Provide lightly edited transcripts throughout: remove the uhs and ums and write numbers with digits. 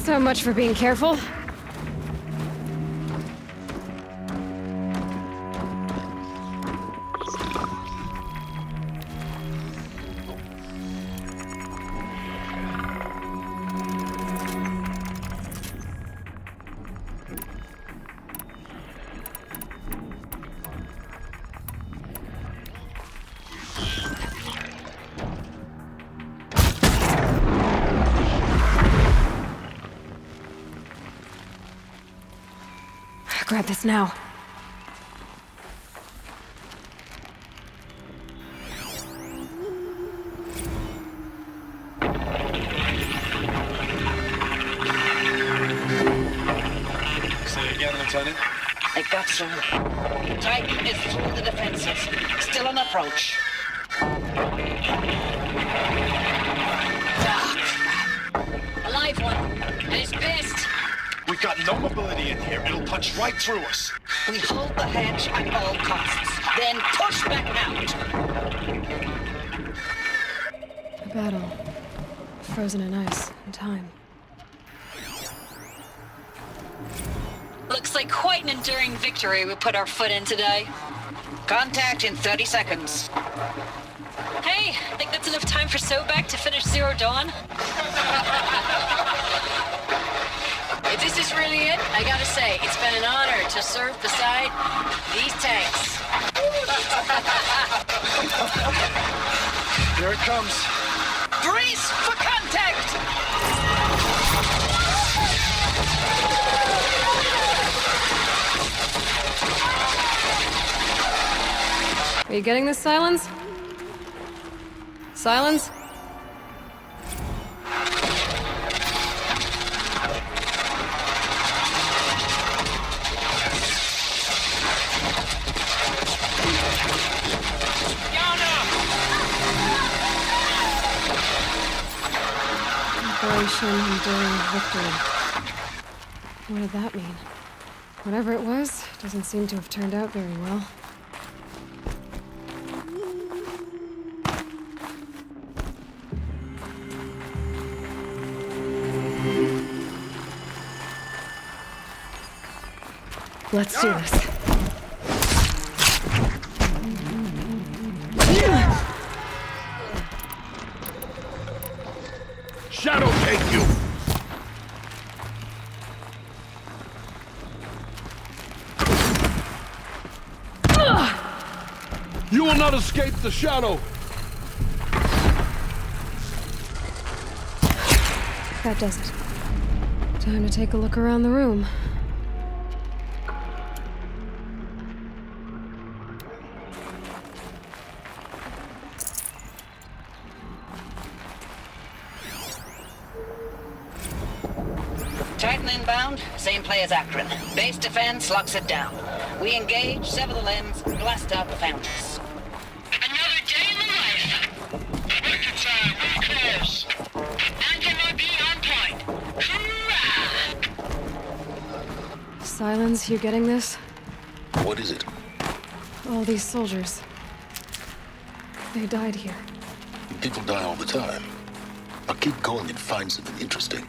So much for being careful. Grab this now. Say again, Lieutenant. I got some. Titan is through the defenses. Still on approach. A live one. And it's pissed. We've got no mobility in here. It'll punch right through us. We hold the hedge at all costs. Then push back out. A battle. Frozen in ice and time. Looks like quite an enduring victory we put our foot in today. Contact in 30 seconds. Hey, I think that's enough time for Sobek to finish Zero Dawn. If this is really it, I gotta say, it's been an honor to serve beside these tanks. Here it comes. Brace for contact! Are you getting this, Silence? Silence? Operation Enduring Victory. What did that mean? Whatever it was, doesn't seem to have turned out very well. Let's do this. Shadow take you! You will not escape the shadow! That does it. Time to take a look around the room. Titan inbound, same play as Akron. Base defense locks it down. We engage, sever the limbs, blast out the foundries. Another day in the life. Record time, real close. Anti-MOB on point. Hoorah! Silence, you getting this? What is it? All these soldiers. They died here. People die all the time. I'll keep going and find something interesting.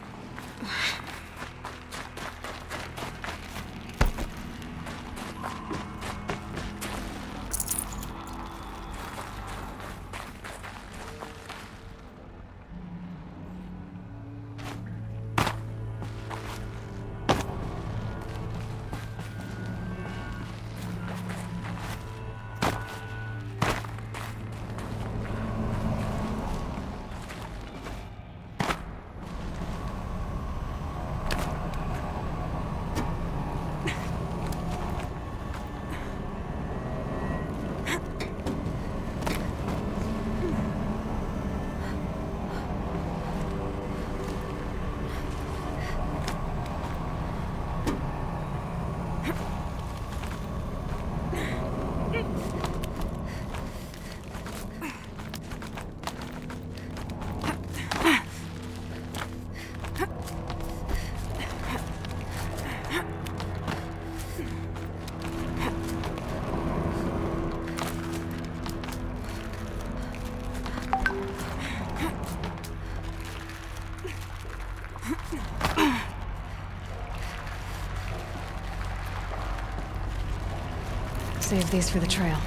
Save these for the trail.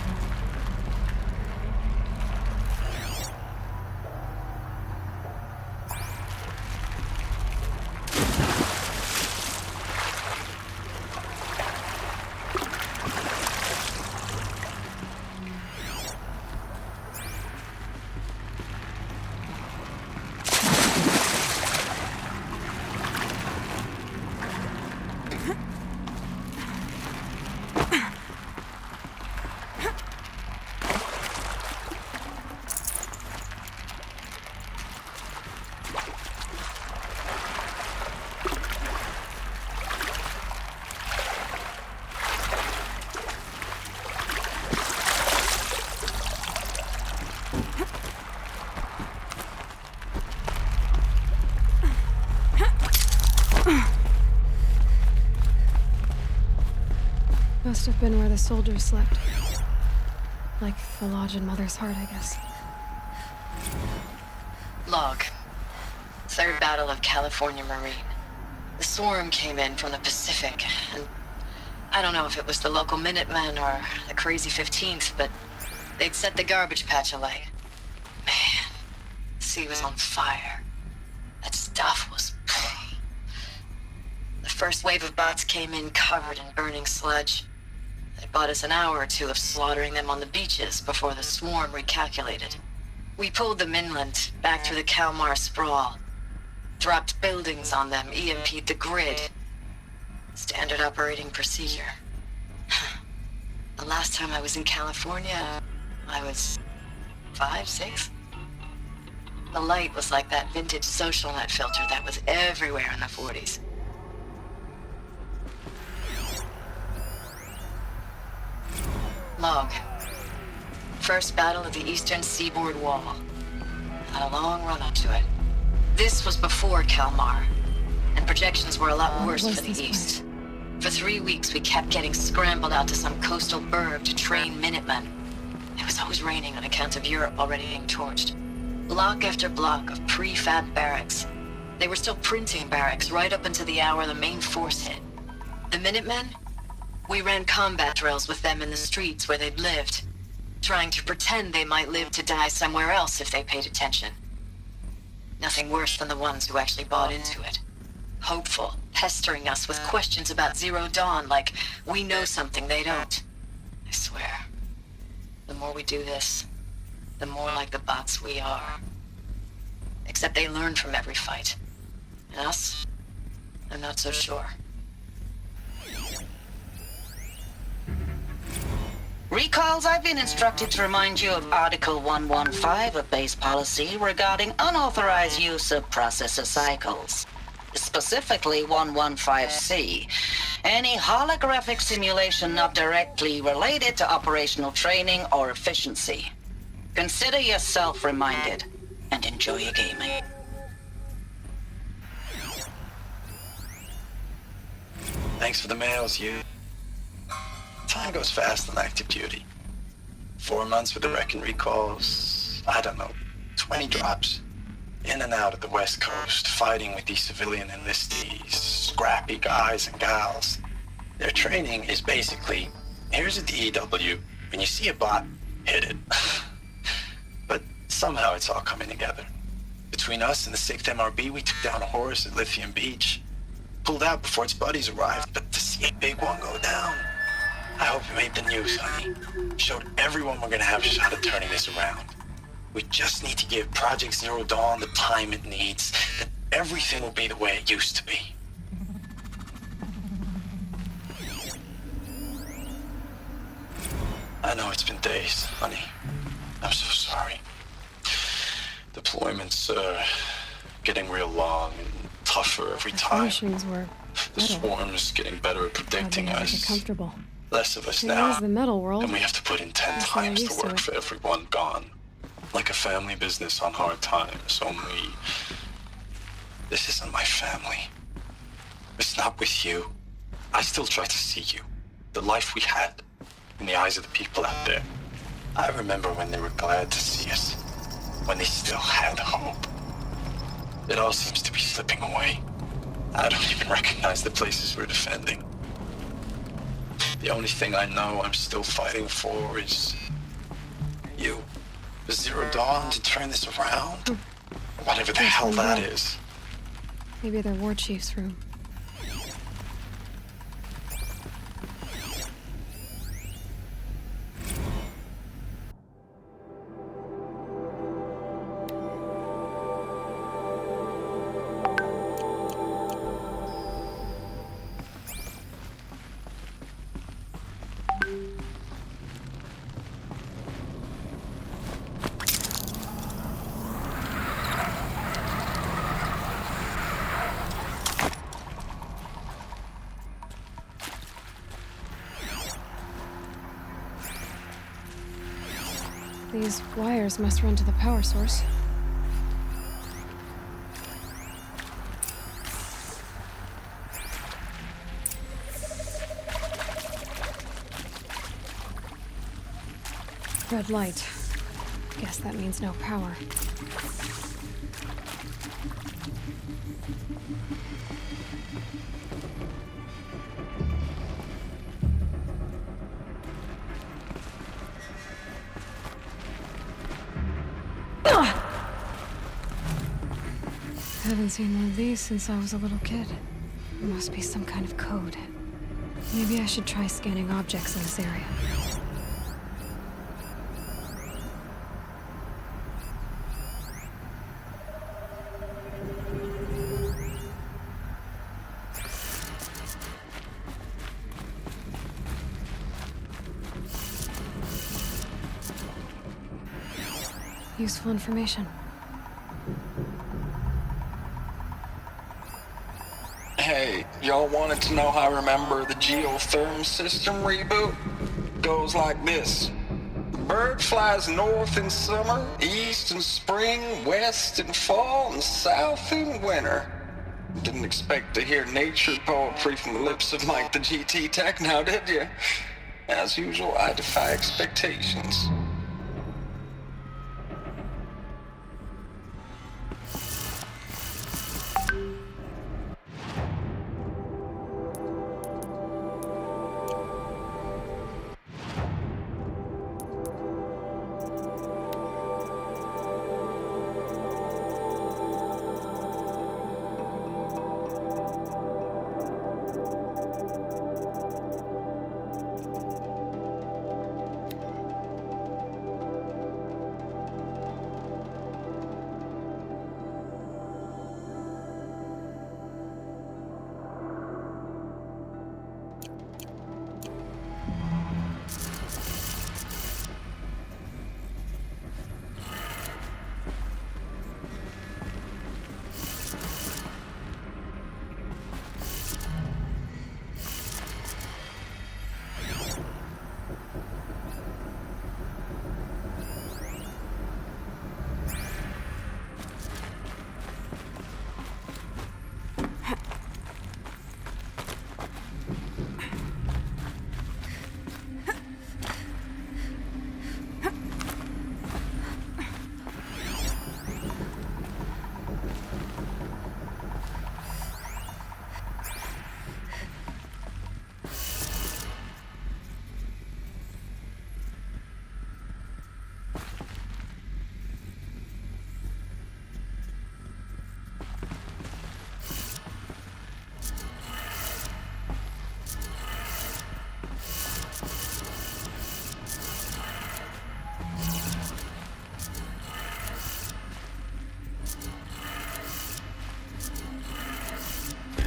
Must have been where the soldiers slept. Like the lodge in Mother's Heart, I guess. Log. Third Battle of California Marine. The swarm came in from the Pacific, and I don't know if it was the local Minutemen or the crazy 15th, but they'd set the garbage patch alight. Man, the sea was on fire. That stuff was... The first wave of bots came in covered in burning sludge. They bought us an hour or two of slaughtering them on the beaches before the swarm recalculated. We pulled them inland, back through the Kalmar sprawl. Dropped buildings on them, EMP'd the grid. Standard operating procedure. The last time I was in California, I was 5, 6? The light was like that vintage social net filter that was everywhere in the 40s. Log. First battle of the eastern seaboard wall. Had a long run up to it. This was before Kalmar, and projections were a lot worse for the east. For 3 weeks, we kept getting scrambled out to some coastal burg to train Minutemen. It was always raining on account of Europe already being torched. Block after block of prefab barracks. They were still printing barracks right up until the hour the main force hit. The Minutemen? We ran combat drills with them in the streets where they'd lived, trying to pretend they might live to die somewhere else if they paid attention. Nothing worse than the ones who actually bought into it. Hopeful, pestering us with questions about Zero Dawn like we know something they don't. I swear, the more we do this, the more like the bots we are. Except they learn from every fight. And us? I'm not so sure. Recalls, I've been instructed to remind you of Article 115 of base policy regarding unauthorized use of processor cycles. Specifically 115C. Any holographic simulation not directly related to operational training or efficiency. Consider yourself reminded and enjoy your gaming. Thanks for the mails, you. Time goes fast on active duty. 4 months with the Reckon recalls, I don't know, 20 drops. In and out of the West Coast, fighting with these civilian enlistees, scrappy guys and gals. Their training is basically, here's a DEW, when you see a bot, hit it. But somehow it's all coming together. Between us and the 6th MRB, we took down a horse at Lithium Beach. Pulled out before its buddies arrived, but to see a big one go down, I hope it made the news, honey. Showed everyone we're gonna have a shot at turning this around. We just need to give Project Zero Dawn the time it needs, then everything will be the way it used to be. I know it's been days, honey. I'm so sorry. Deployments are getting real long and tougher every time. Missions were The swarm's getting better at predicting us. Comfortable. Less of us It now, is the metal world. and we have to put in 10 I'm so times used the to work it. for everyone gone. Like a family business on hard times, only... This isn't my family. It's not with you. I still try to see you. The life we had, in the eyes of the people out there. I remember when they were glad to see us. When they still had hope. It all seems to be slipping away. I don't even recognize the places we're defending. The only thing I know I'm still fighting for is you. The Zero Dawn to turn this around? Whatever the hell that is. Maybe their war chief's room. These wires must run to the power source. Red light. Guess that means no power. I haven't seen one of these since I was a little kid. There must be some kind of code. Maybe I should try scanning objects in this area. Useful information. Hey, y'all wanted to know how I remember the geotherm system reboot? Goes like this. The bird flies north in summer, east in spring, west in fall, and south in winter. Didn't expect to hear nature poetry from the lips of Mike the GT Tech now, did you? As usual, I defy expectations.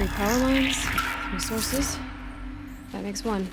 Three power lines, three sources. That makes one.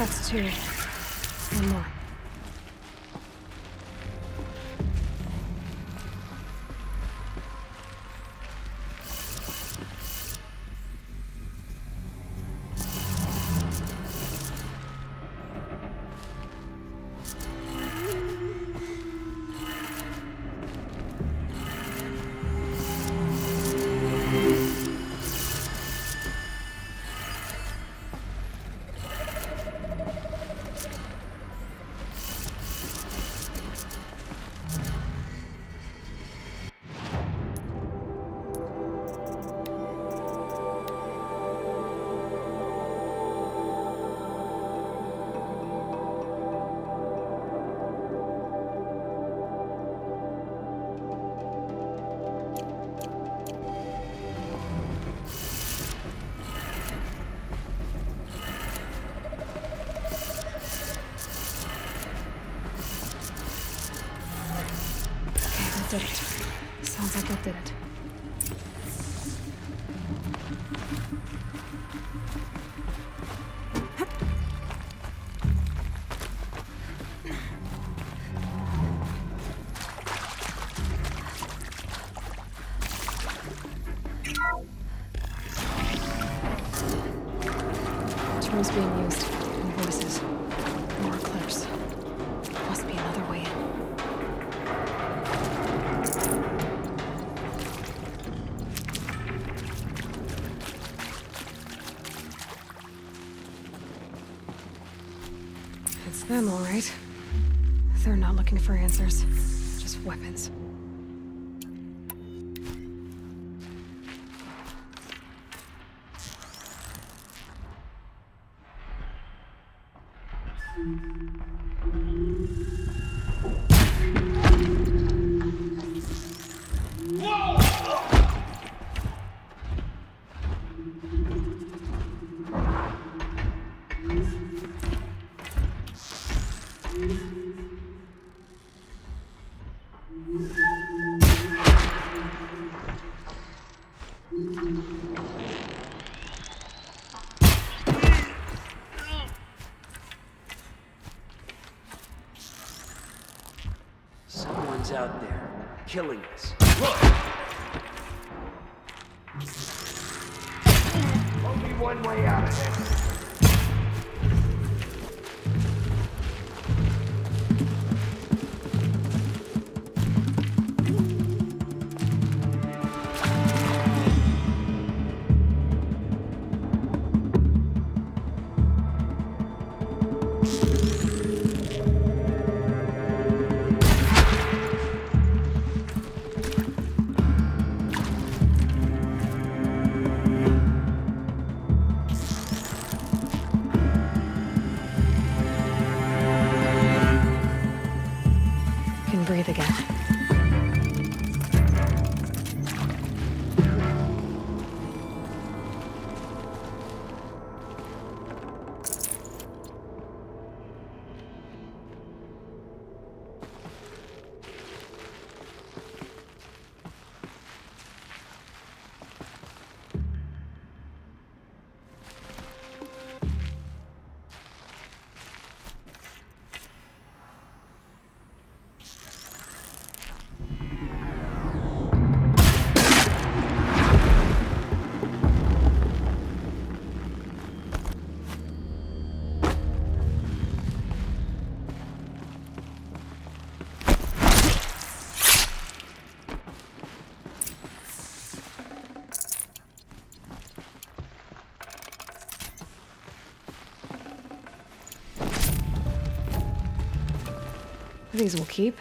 That's 2. One more. Did it. Sounds like that did it. Terms being used. And voices. More clips. Must be another way in. It's them, all right. They're not looking for answers, just weapons. Someone's out there, killing us. Only one way out of this. Breathe again. These will keep.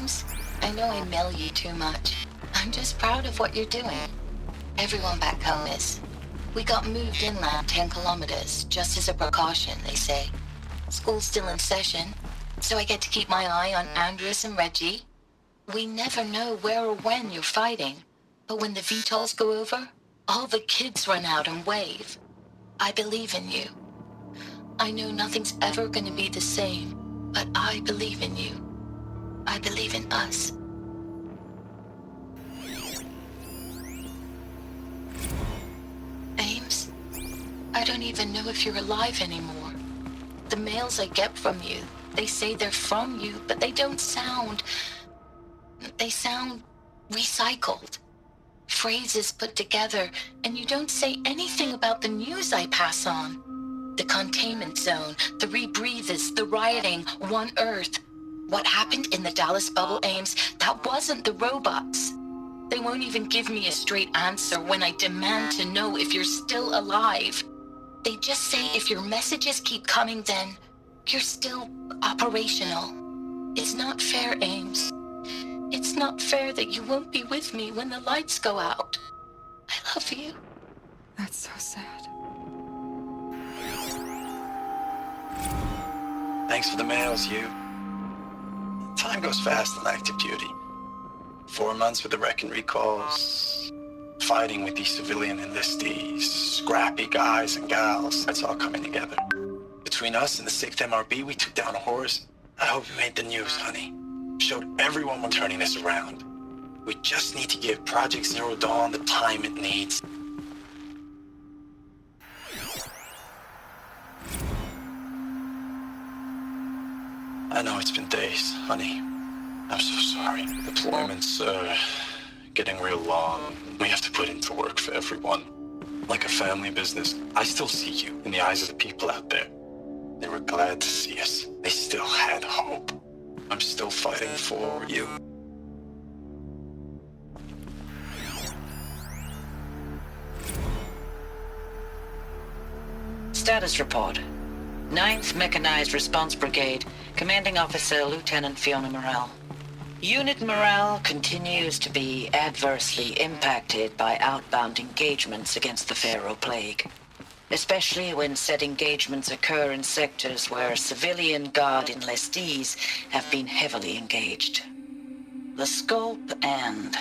Ames, I know I mail you too much. I'm just proud of what you're doing. Everyone back home is. We got moved inland 10 kilometers, just as a precaution, they say. School's still in session, so I get to keep my eye on Andres and Reggie. We never know where or when you're fighting, but when the VTOLs go over, all the kids run out and wave. I believe in you. I know nothing's ever gonna be the same, but I believe in you. I believe in us. Ames, I don't even know if you're alive anymore. The mails I get from you, they say they're from you, but they don't sound... They sound recycled. Phrases put together, and you don't say anything about the news I pass on. The containment zone, the rebreathers, the rioting, One Earth. What happened in the Dallas bubble, Ames, that wasn't the robots. They won't even give me a straight answer when I demand to know if you're still alive. They just say if your messages keep coming, then you're still operational. It's not fair, Ames. It's not fair that you won't be with me when the lights go out. I love you. That's so sad. Thanks for the mails, you. Time goes fast on active duty. 4 months with the wreck and recalls, fighting with these civilian enlistees, scrappy guys and gals. It's all coming together. Between us and the 6th MRB, we took down a horse. I hope we made the news, honey. Showed everyone we're turning this around. We just need to give Project Zero Dawn the time it needs. I know it's been days, honey. I'm so sorry. Deployment's, getting real long. We have to put in for work for everyone. Like a family business. I still see you in the eyes of the people out there. They were glad to see us. They still had hope. I'm still fighting for you. Status report. 9th Mechanized Response Brigade, Commanding Officer Lieutenant Fiona Morrell. Unit morale continues to be adversely impacted by outbound engagements against the Pharaoh Plague, especially when said engagements occur in sectors where civilian guard enlistees have been heavily engaged. The scope and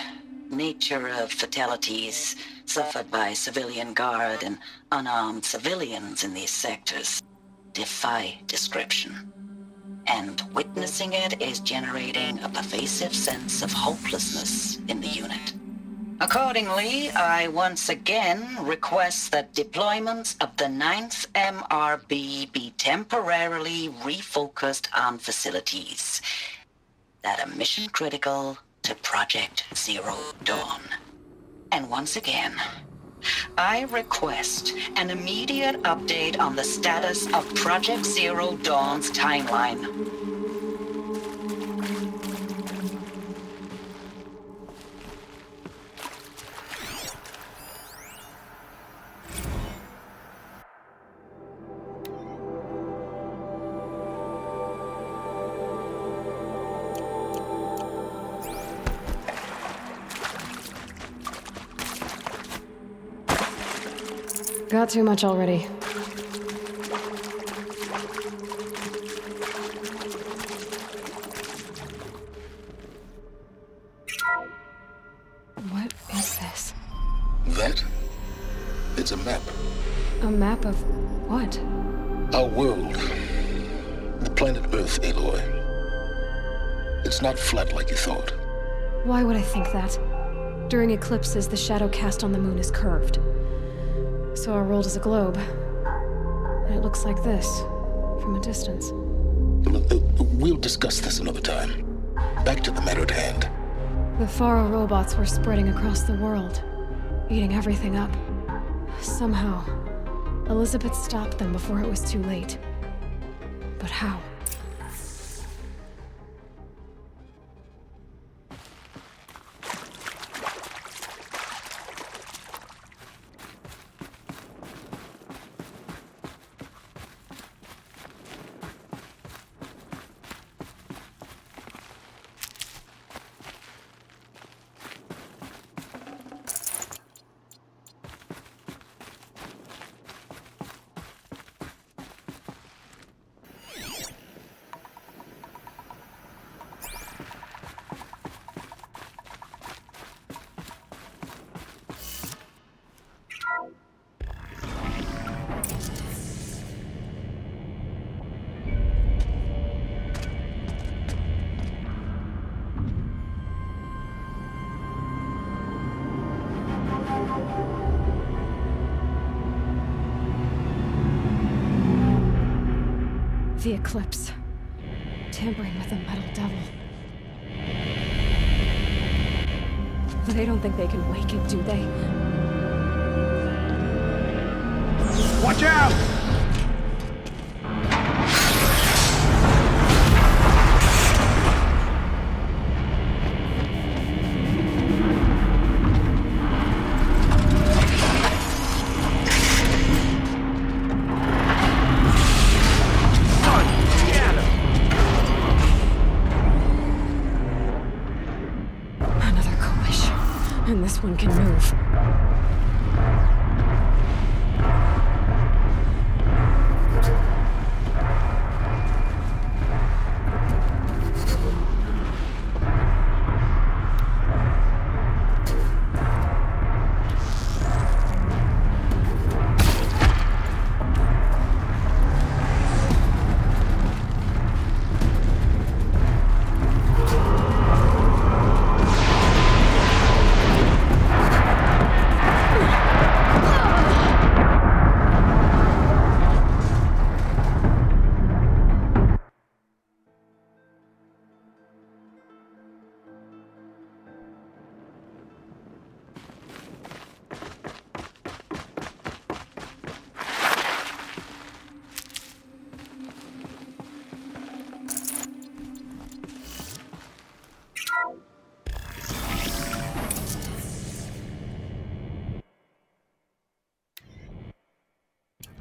nature of fatalities suffered by civilian guard and unarmed civilians in these sectors defy description. And witnessing it is generating a pervasive sense of hopelessness in the unit. Accordingly, I once again request that deployments of the 9th MRB be temporarily refocused on facilities that are mission critical to Project Zero Dawn. And once again, I request an immediate update on the status of Project Zero Dawn's timeline. Got too much already. What is this? That? It's a map. A map of what? Our world. The planet Earth, Aloy. It's not flat like you thought. Why would I think that? During eclipses, the shadow cast on the moon is curved. So our world is a globe. And it looks like this, from a distance. We'll discuss this another time. Back to the matter at hand. The Faro robots were spreading across the world, eating everything up. Somehow, Elizabeth stopped them before it was too late. But how? The Eclipse. Tampering with the Metal Devil. They don't think they can wake it, do they? Watch out! Another coalition. And this one can move.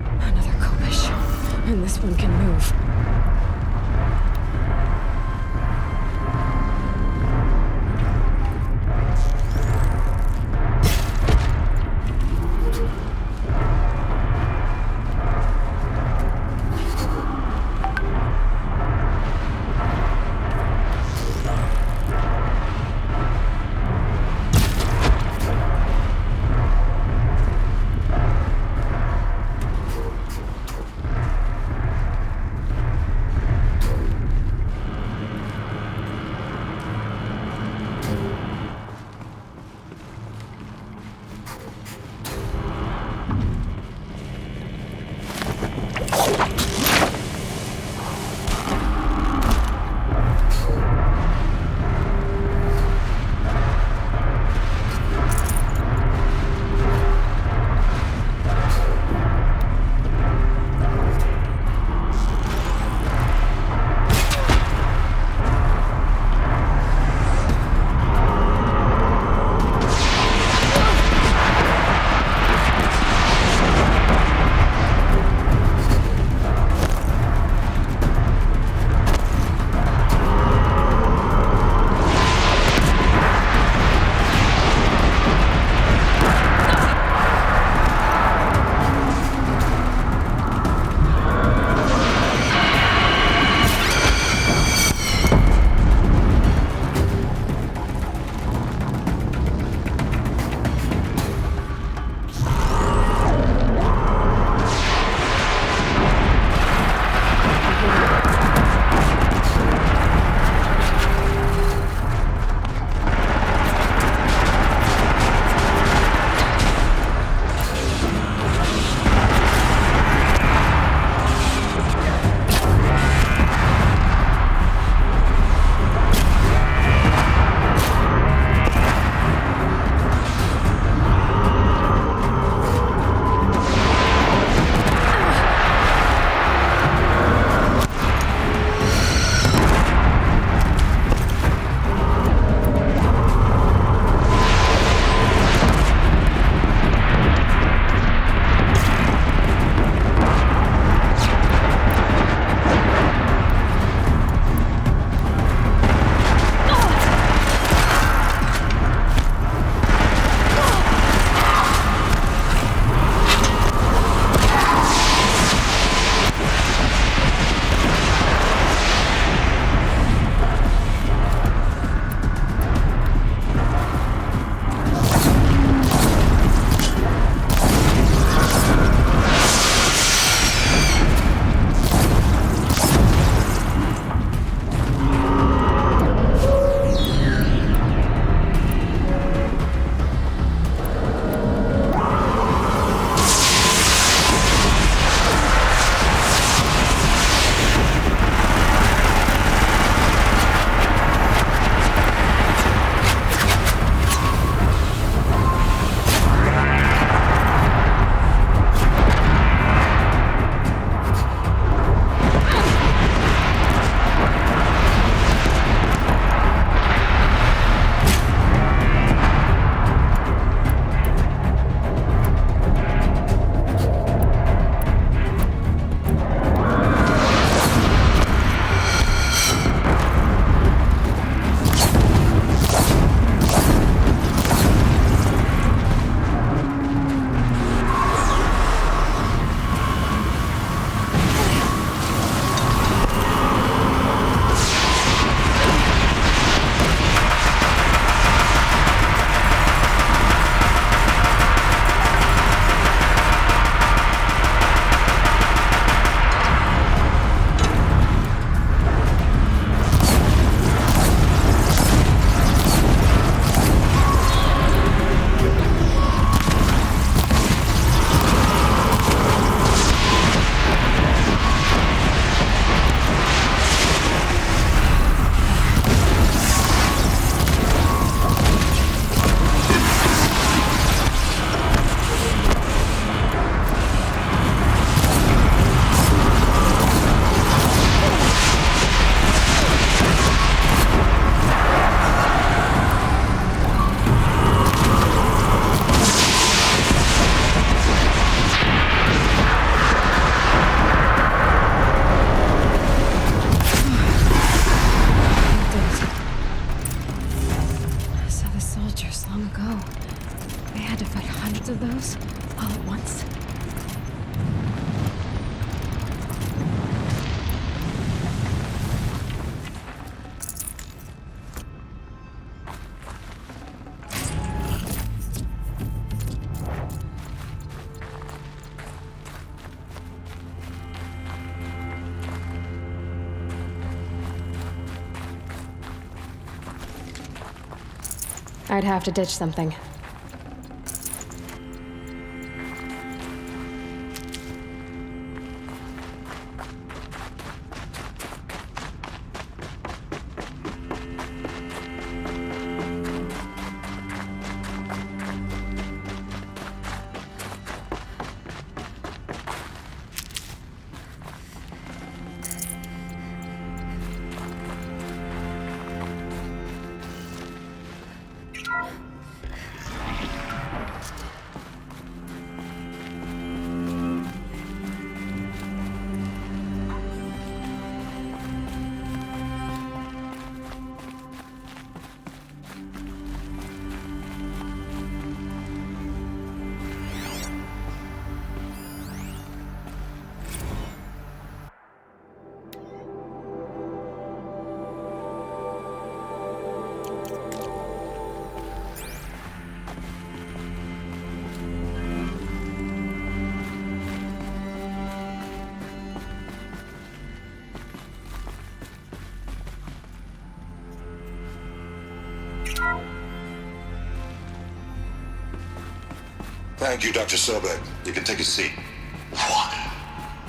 Another coalition. And this one can move. I'd have to ditch something. Thank you, Dr. Sobek. You can take a seat. What?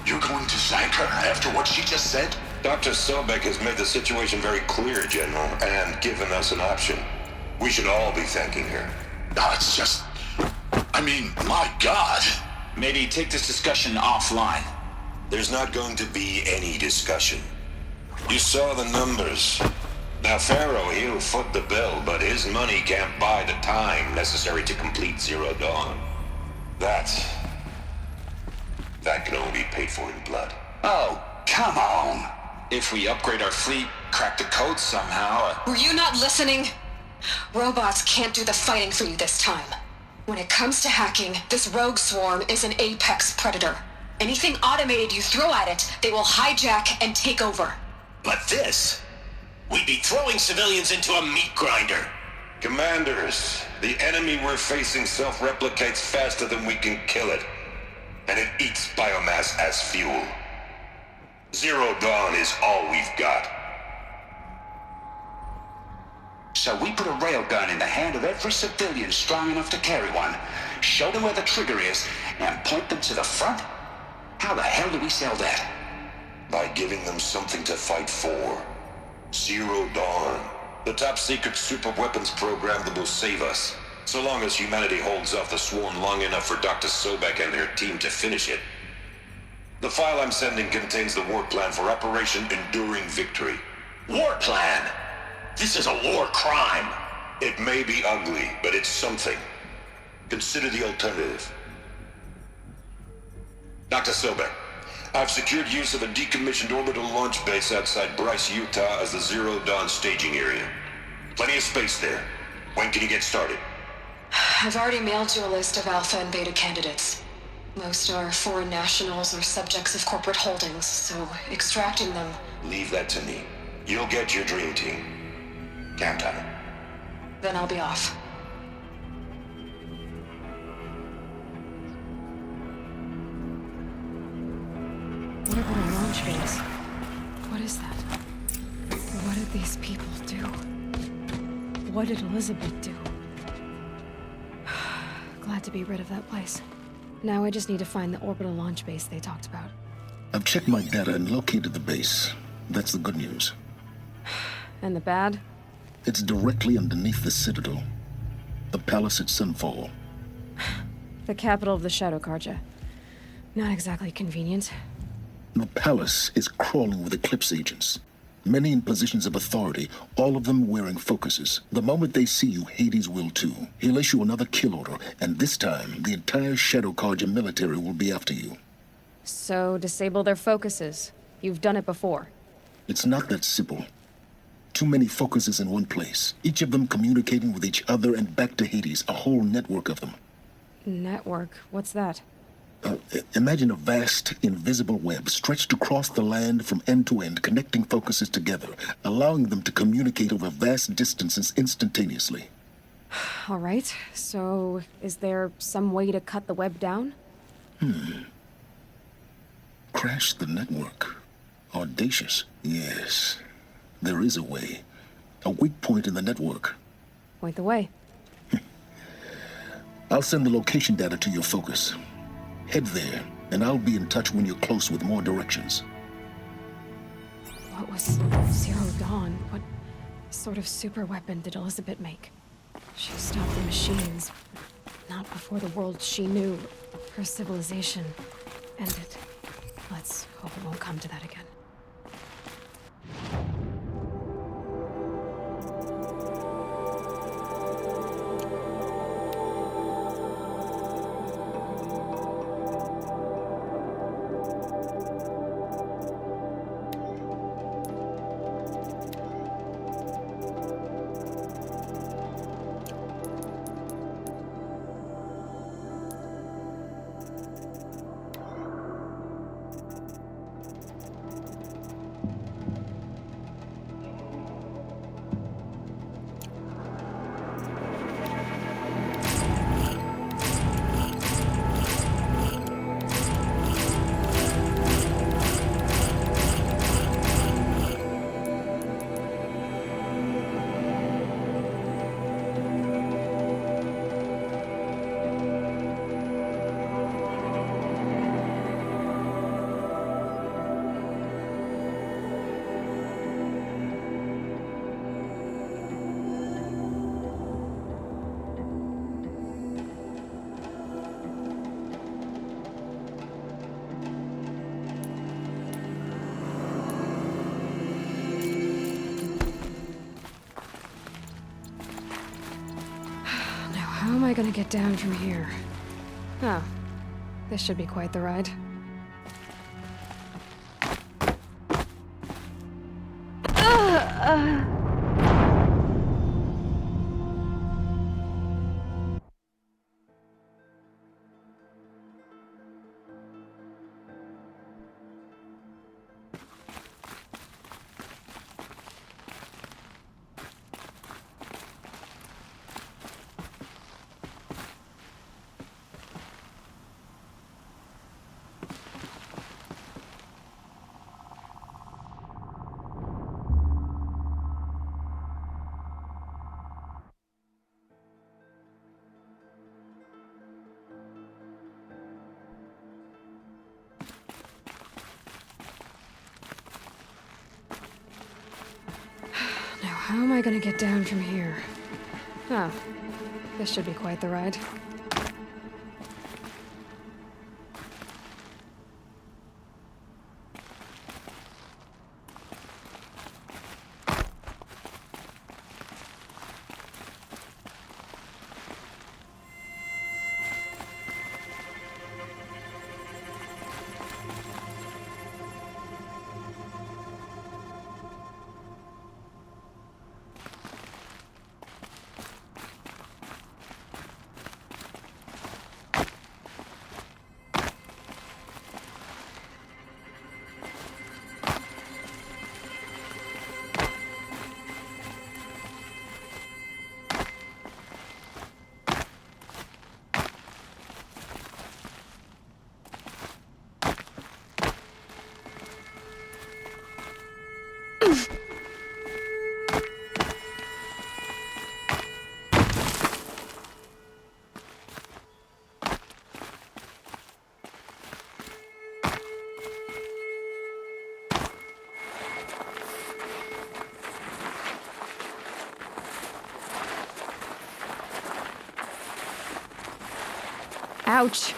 You're going to thank her after what she just said? Dr. Sobek has made the situation very clear, General, and given us an option. We should all be thanking her. No, it's just... I mean, my God. Maybe take this discussion offline. There's not going to be any discussion. You saw the numbers. Now, Pharaoh, he'll foot the bill, but his money can't buy the time necessary to complete Zero Dawn. That can only be paid for in blood. Oh, come on. If we upgrade our fleet, crack the code somehow... Were you not listening? Robots can't do the fighting for you this time. When it comes to hacking, this rogue swarm is an apex predator. Anything automated you throw at it, they will hijack and take over. But this... We'd be throwing civilians into a meat grinder. Commanders, the enemy we're facing self-replicates faster than we can kill it. And it eats biomass as fuel. Zero Dawn is all we've got. So we put a railgun in the hand of every civilian strong enough to carry one, show them where the trigger is, and point them to the front? How the hell do we sell that? By giving them something to fight for. Zero Dawn. The top-secret super-weapons program that will save us. So long as humanity holds off the swarm long enough for Dr. Sobek and their team to finish it. The file I'm sending contains the war plan for Operation Enduring Victory. War plan? This is a war crime. It may be ugly, but it's something. Consider the alternative. Dr. Sobek, I've secured use of a decommissioned orbital launch base outside Bryce, Utah as the Zero Dawn staging area. Plenty of space there. When can you get started? I've already mailed you a list of alpha and beta candidates. Most are foreign nationals or subjects of corporate holdings, so extracting them... Leave that to me. You'll get your dream team. Count on it. Then I'll be off. What about a launch base? What is that? What did these people do? What did Elizabeth do? Glad to be rid of that place. Now I just need to find the orbital launch base they talked about. I've checked my data and located the base. That's the good news. And the bad? It's directly underneath the Citadel. The palace at Sunfall. The capital of the Shadow Carja. Not exactly convenient. The palace is crawling with Eclipse agents. Many in positions of authority, all of them wearing focuses. The moment they see you, Hades will too. He'll issue another kill order, and this time, the entire Shadow Carja military will be after you. So, disable their focuses. You've done it before. It's not that simple. Too many focuses in one place, each of them communicating with each other and back to Hades, a whole network of them. Network? What's that? Imagine a vast, invisible web stretched across the land from end to end, connecting focuses together, allowing them to communicate over vast distances instantaneously. All right, so is there some way to cut the web down? Crash the network. Audacious. Yes, there is a way. A weak point in the network. Point the way. I'll send the location data to your focus. Head there, and I'll be in touch when you're close with more directions. What was Zero Dawn? What sort of super weapon did Elizabeth make? She stopped the machines, not before the world she knew, her civilization, ended. Let's hope it won't come to that again. How am I gonna get down from here? Oh, this should be quite the ride. How am I gonna get down from here? Oh, this should be quite the ride. Ouch.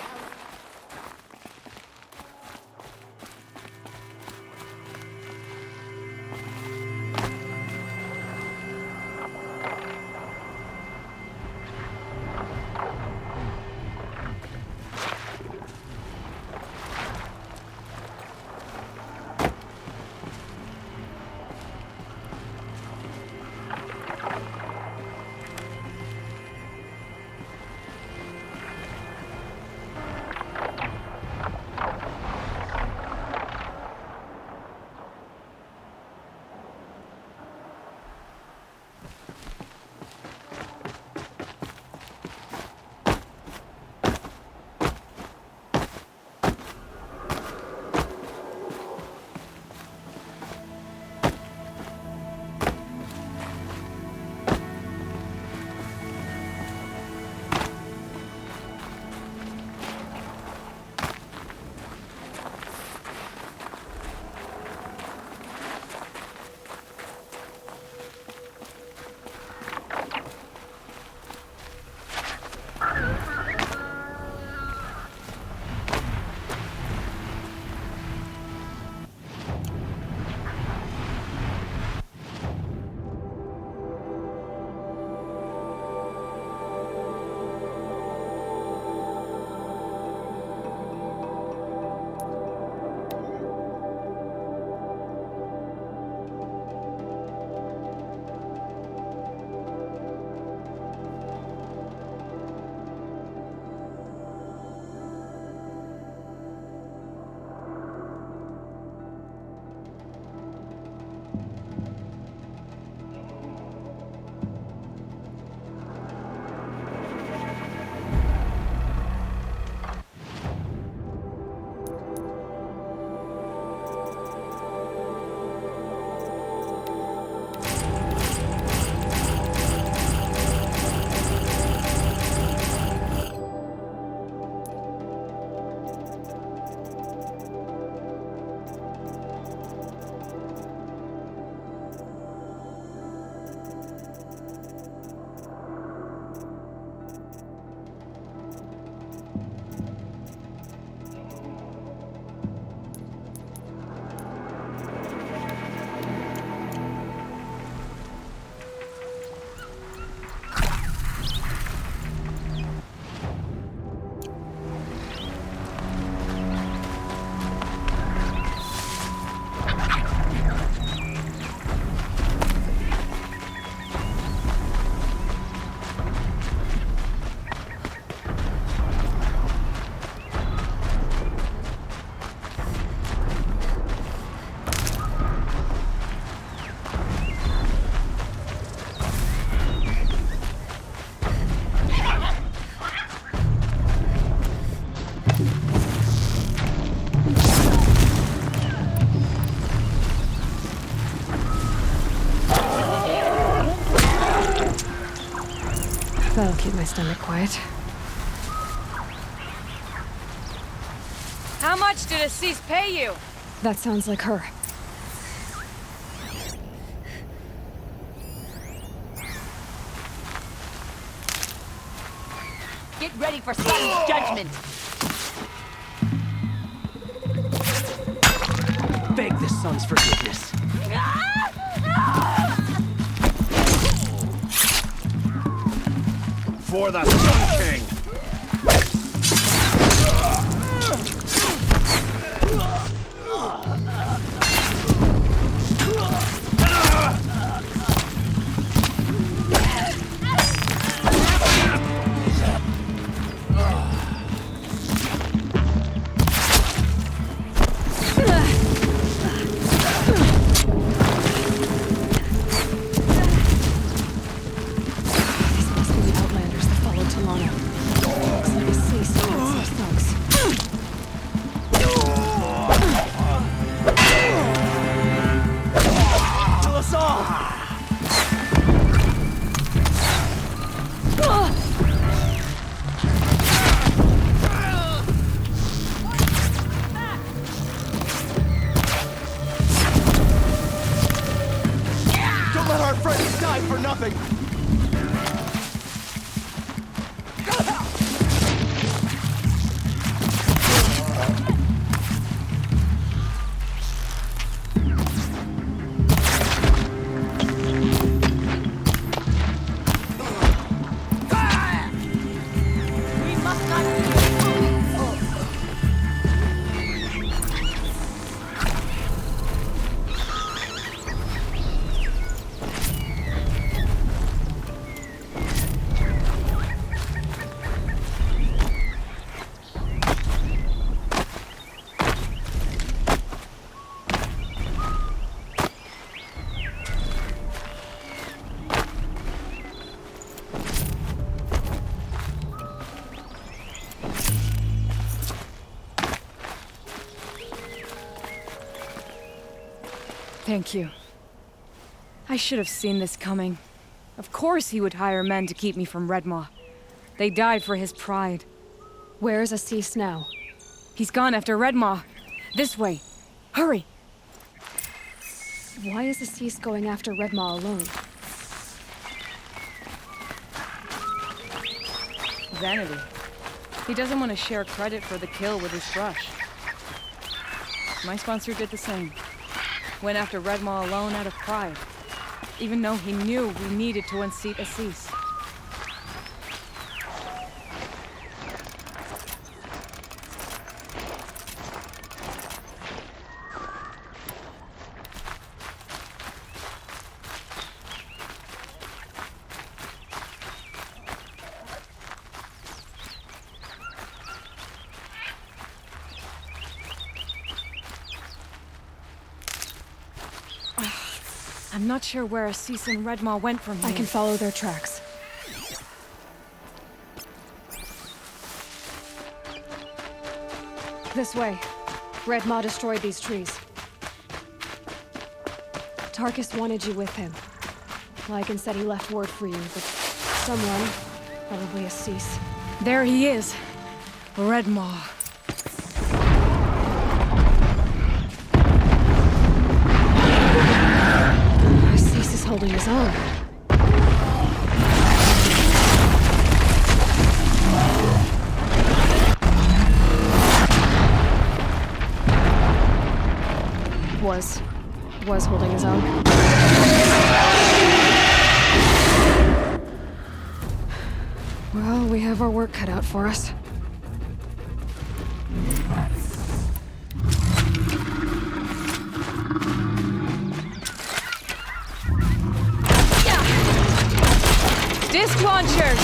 That'll keep my stomach quiet. How much did Assis pay you? That sounds like her. Get ready for sudden judgment. Beg the sun's forgiveness. For the Sun King! Thank you. I should have seen this coming. Of course he would hire men to keep me from Redmaw. They died for his pride. Where's Assis now? He's gone after Redmaw. This way. Hurry! Why is Assis going after Redmaw alone? Vanity. He doesn't want to share credit for the kill with his brush. My sponsor did the same. Went after Redmaw alone out of pride, even though he knew we needed to unseat Assis. I'm not sure where Assis and Redmaw went from here. I can follow their tracks. This way. Redmaw destroyed these trees. Tarkus wanted you with him. Lycan said he left word for you, but someone, probably Assis. There he is. Redmaw. Holding his own. Was holding his own. Well, we have our work cut out for us. Disc launchers!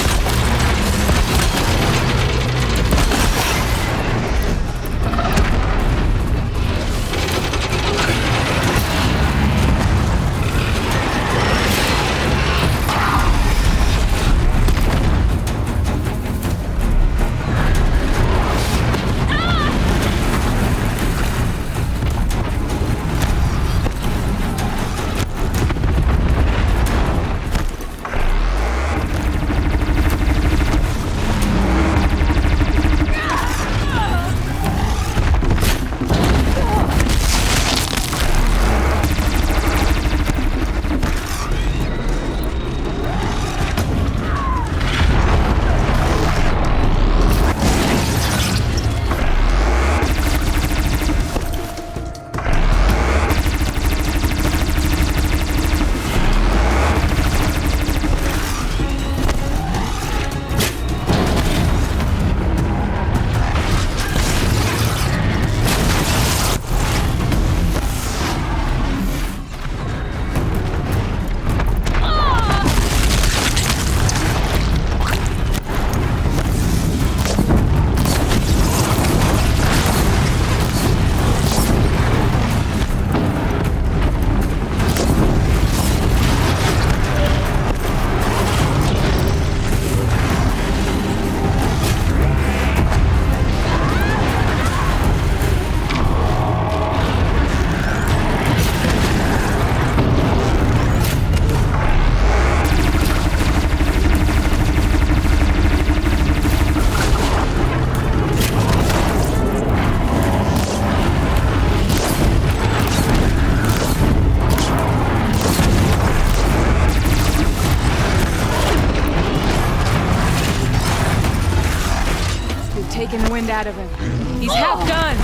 wind out of him. He's half done!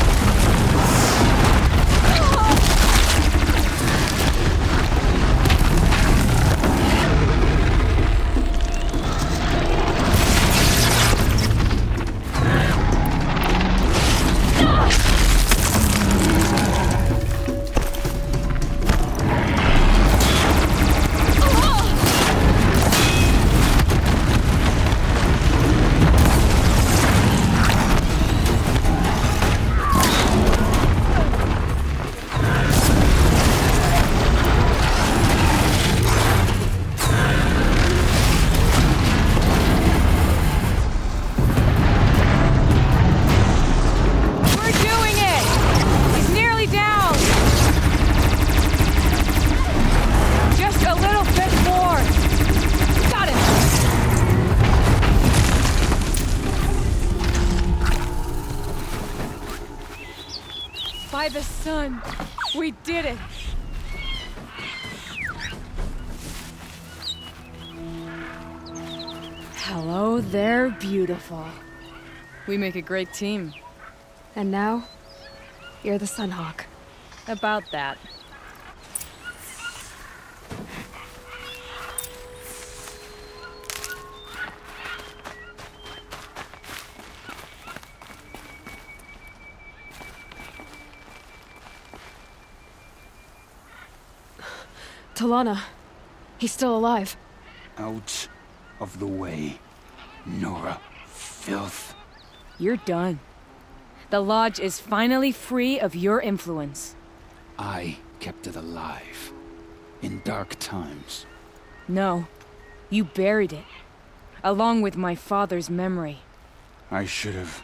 By the sun, we did it! Hello there, beautiful. We make a great team. And now, you're the Sunhawk. About that. Talana. He's still alive. Out of the way, Nora. Filth. You're done. The Lodge is finally free of your influence. I kept it alive. In dark times. No. You buried it. Along with my father's memory. I should have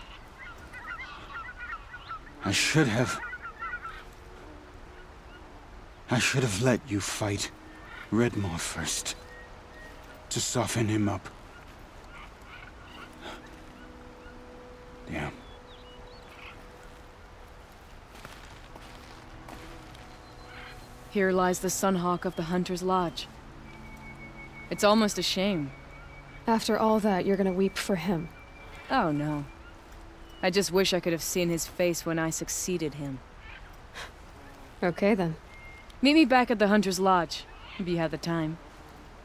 let you fight Redmaw first. To soften him up. Damn. Here lies the Sunhawk of the Hunter's Lodge. It's almost a shame. After all that, you're gonna weep for him. Oh no. I just wish I could have seen his face when I succeeded him. Okay then. Meet me back at the Hunter's Lodge, if you have the time.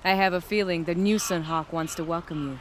I have a feeling the new Sunhawk wants to welcome you.